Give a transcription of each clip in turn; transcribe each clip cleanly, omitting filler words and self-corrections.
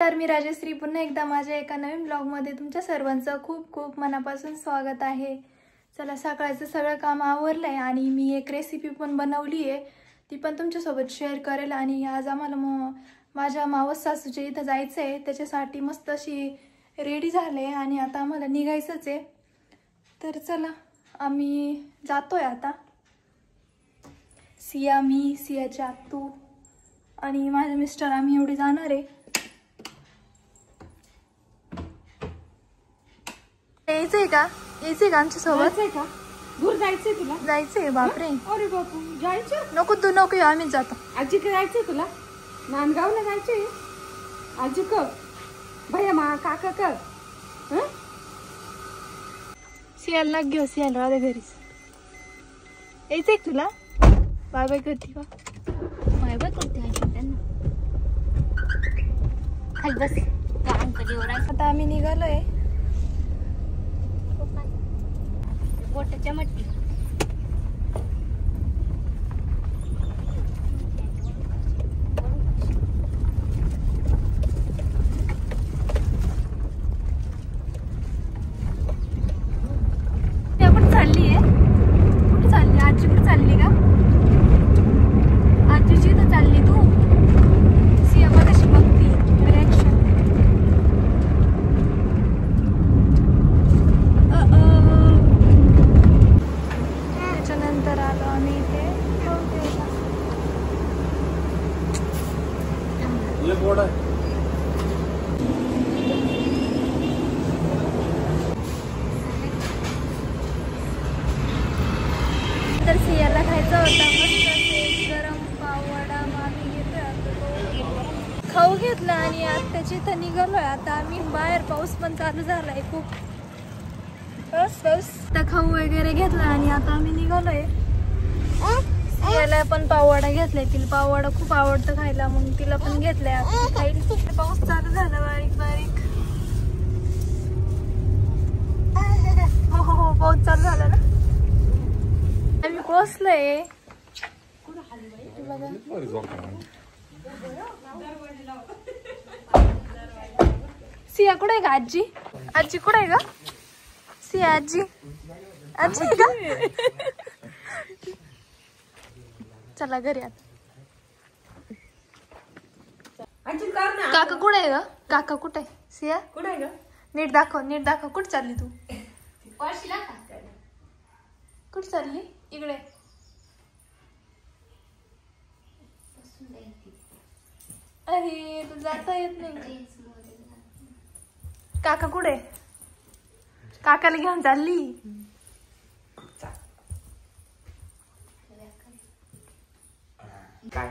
तर मी राजश्री पुन्हा एकदा माझ्या एका नवीन ब्लॉगमध्ये तुमच्या सर्वांचं खूप खूप मनापासून स्वागत आहे. चला, सकाळचं सगळं काम आवरलं आहे आणि मी एक रेसिपी पण बनवली आहे, ती पण तुमच्यासोबत शेअर करेल. आणि आज आम्हाला माझ्या मावस सासूच्या इथं जायचं आहे, त्याच्यासाठी मस्त अशी रेडी झाले आणि आता आम्हाला निघायचंच आहे. तर चला, आम्ही जातोय आता. सिया, मी, सियाची आत्तू आणि माझे मिस्टर, आम्ही एवढी जाणार आहे. यायचंय का आमच्या सोबत? का दूर जायचंय तुला? जायचंय. बापरे, अरे बापू, जायचं? नको तू नको, आम्हीच जातो. आजी का जायचंय तुला? नांदगावला जायचंय? आजी का भैया मा काका का? सियाला घेऊ, सियाला राहू दे घरीच. यायचंय तुला? बाय बाय करते का? बाय बाय करते आजी त्यांना. खाली बस. आता आम्ही निघालोय. बोटाच्या मट्टी. कुठे चालली आहे? कुठे चालली आजी? कुठे चालली का? आजीची इथं चालली तू? सिया बघ कशी बघती, रिॲक्शन. त्याच्यानंतर आलो आम्ही इथे. तर सियाला खायचा होता मस्त गरम पाववडा. आम्ही घेतोय, खाऊ घेतला आणि आत्याच्या इथं निघालोय. आता आम्ही बाहेर, पाऊस पण चालू झालाय खूप. बस आता खाऊ वगैरे घेतला आणि आता आम्ही निघालोय. सियाला पण पाववडा घेतलाय, तिला पाववडा खूप आवडतं खायला, मग तिला पण घेतलाय. आता खाईल. पाऊस चालू झाला बारीक बारीक. हो, पाऊस चालू झाला ना. आम्ही पोहोचलोय. सिया कुठे आहे का? आजी कुठे आहे का? सिया आजी आहे का? चला घरी आता. काका कुठे आहे ग? काका कुठे आहे? सिया कुठे आहे ग? नीट दाखव. कुठे चालली तू? कुठे चालली? इकडे. अरे, तू जाता येत नाही. काका कुठे? काकाला घेऊन चालली. काय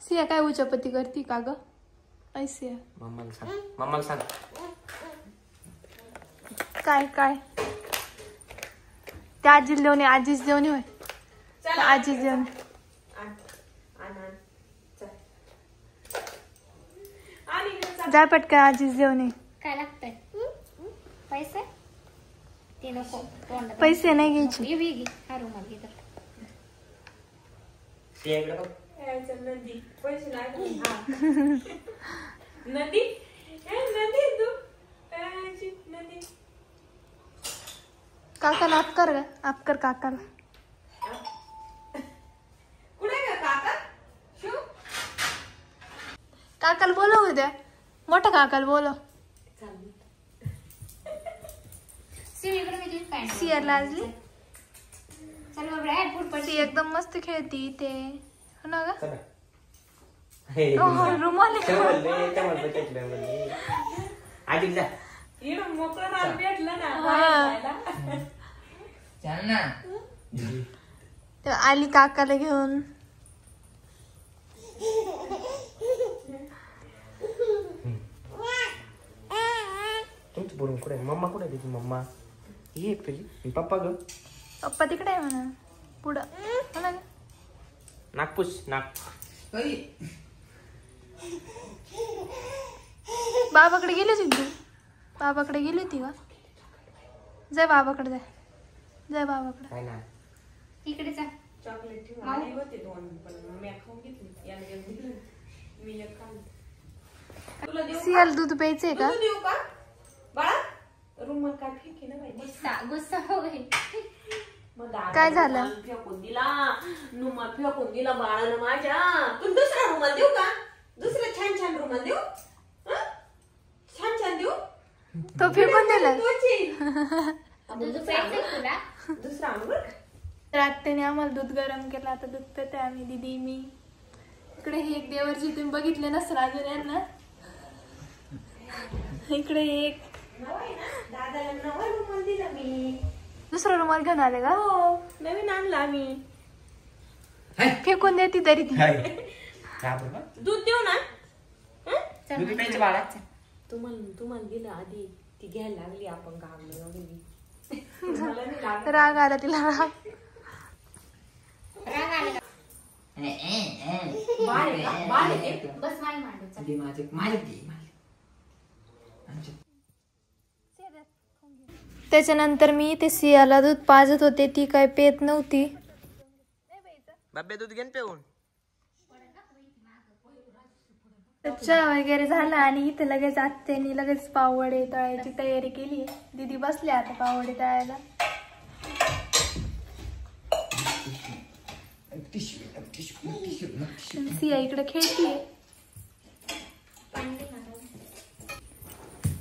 सिया काय उचापती करती का ग? सिया मम्माला सांग. काय त्या आजीला देऊन ये. आजीच देऊन होय. आजीच देऊन. जा पटकन, आजीच देऊन ये. काय लागतंय? पैसे? ते नको. पैसे नाही घ्यायचे. ये घे. हा रुमाल घे. नंदी पैसे नाही. नंदी तू नंदी. काकाला आप कर काकाला. कुठे ग काका? काकाला बोलव उद्या. मोठा काकाला बोलव. सिया लाजली. सी एकदम मस्त खेळती ते, हो ना ग? रुमाल मोकळं रान भेटलं ना. आली काकाला घेऊन. तुमची बोलून कुठे? मम्मा कुठे? तिची मम्मा ये तुझी. पप्पा ग? पप्पा तिकडे आहे म्हणा, पुढं, हो ना ग? नागपूस. बाबाकडे गेली होती तू? बाबाकडे गेली होती का? जाय बाबाकडे, जाय बाबाकडे. इकडे जा. चॉकलेट ठेवा होते दोन, पण मी खाऊन घेतली. याला घेऊन मी एक काढ. तुला देऊ सियाला दूध प्यायचंय का? दूध देऊ का बाळा? रुमाल काय फेकी ना बाई. गुस्सा हो गई. मग दादा काय झालं? रुमाल फेकून दिला. रुमाल फेकून दिला बाळानं माझ्या. तुला दुसरा रुमाल देऊ का? दुसरा छान छान रुमाल देऊ? हं? छान छान देऊ? तो फेकून दिला. दूध प्यायचंय तुला? दुसरा आणू बरं. तर आत्याने आम्हाला दूध गरम केलं. आता दूध पिते आम्ही, दीदी मी. इकडे हे एक देवरजी तुम्ही बघितले नसलं अजून यांना. इकडे एक दादाला नवा रुमाल दिला मी. दुसरा रुमाल घेऊन आले का? हो नवीन आणला आम्ही. फेकून देती तरी ती. दूध देऊ ना? दूध प्यायचं बाळा. तुम्हाला दिलं आधी. ती घ्यायला लागली आपण गावलं एवढी. मला नाही लागत. राग आला तिला. राग राग आला. बाळ आहे का? बाळ आहे ते? बस मला मांडू चल. त्याच्यानंतर मी ते सियाला दूध पाजत होते. ती काय पेत नव्हती. बाबे दूध घेऊन पिऊन. चहा वगैरे झाला आणि इथे लगेच आत्याने लगेच पाववडे तळायची तयारी केली. दीदी बसले आता पाववडे तळायला. सिया इकडे खेळतीये.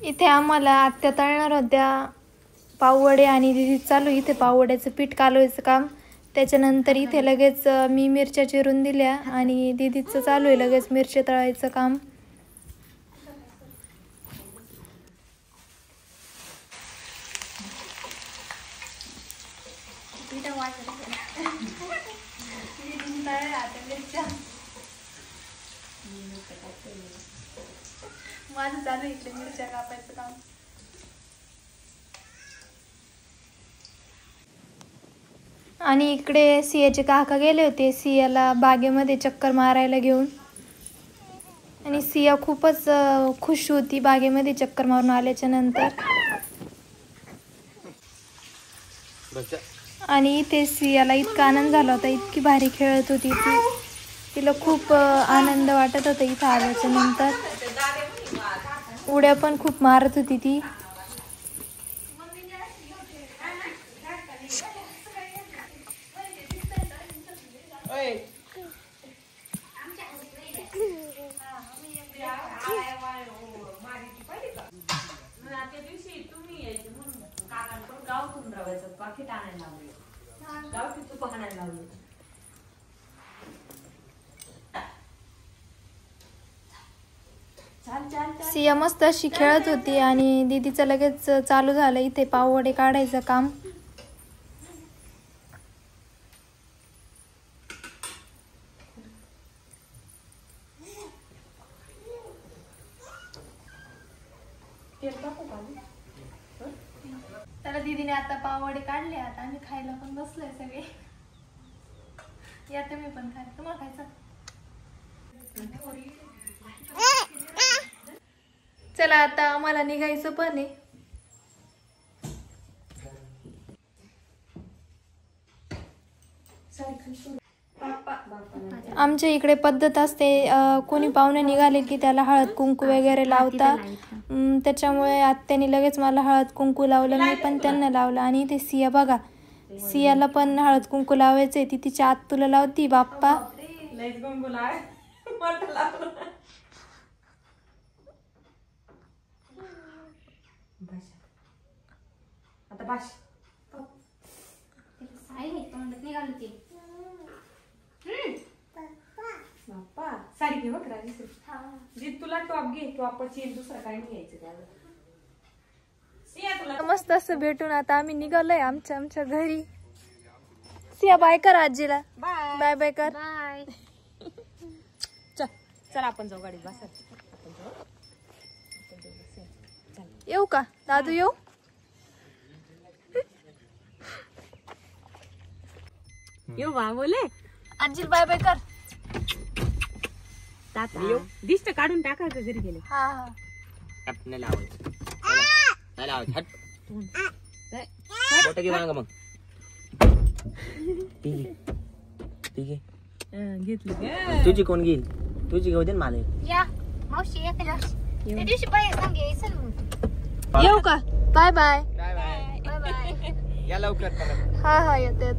इथे आम्हाला आत्या तळणार होत्या पाववडे आणि दीदी चालू इथे पाववड्याचं पीठ कालवायचं काम. त्याच्यानंतर इथे लगेच मी मिरच्या चिरून दिल्या आणि दीदीचं चालू आहे लगेच मिरच्या तळायचं काम. माझं चालू इकडे मिरच्या कापायचं काम. आणि इकडे सियाचे काका गेले होते सियाला बागेमध्ये चक्कर मारायला घेऊन. आणि सिया खूपच खुश होती बागेमध्ये चक्कर मारून आल्याच्या नंतर. आणि इथे सियाला इतका आनंद झाला होता. इतकी भारी खेळत होती ती. तिला खूप आनंद वाटत होता इथं आल्याच्या नंतर. उड्या पण खूप मारत होती ती. पाकिट आणायला लावलं. गावठी तूप आणायला लावलं. सिया मस्त अशी खेळत होती आणि दीदीचं लगेच चालू झालं इथे पाववडे काढायचं काम. तर दीदीने आता पाववडे काढले. आता आम्ही खायला पण बसलोय सगळे. या तुम्ही पण खाय. तुम्हाला खायचं? चला आता मला निघायचं पण आहे. आमच्या इकडे पद्धत असते कोणी पाहुणे निघाले की त्याला हळद कुंकू वगैरे लावता. त्याच्यामुळे आत्याने लगेच मला हळद कुंकू लावलं. मी पण त्यांना लावलं. आणि ते सिया बघा सियाला पण हळद कुंकू लावायचंय. ती तिच्या आत तुला लावती बाप्पा. आता बाश बाप्पा साडी घे बघ राजी. तुला टॉप घे. टॉपची दुसरा काही नाही घ्यायचं त्याला. मस्त असं भेटून आता आम्ही निघालोय आमच्या घरी. सिया बाय कर आजीला. बाय बाय कर. बाय. चल आपण जाऊ गाडीत बसा. येऊ का दादू? येऊ? येऊ बा बोले. आजीला बाय बाय कर. दिष्ट काढून टाकायचं घरी गेले. हा हा. नाही लावायचं. नाही लावायचं. हट. बोटं घे मागं मग. ठीक आहे. घेतली तुझी कोण घेईल? तुझी घेऊ दे ना मला एक. या मावशी एखाद्या त्या दिवशी बाहेर सांग यायचं मग. येऊ का? Bye bye bye bye bye bye या लवकर परत. हा येते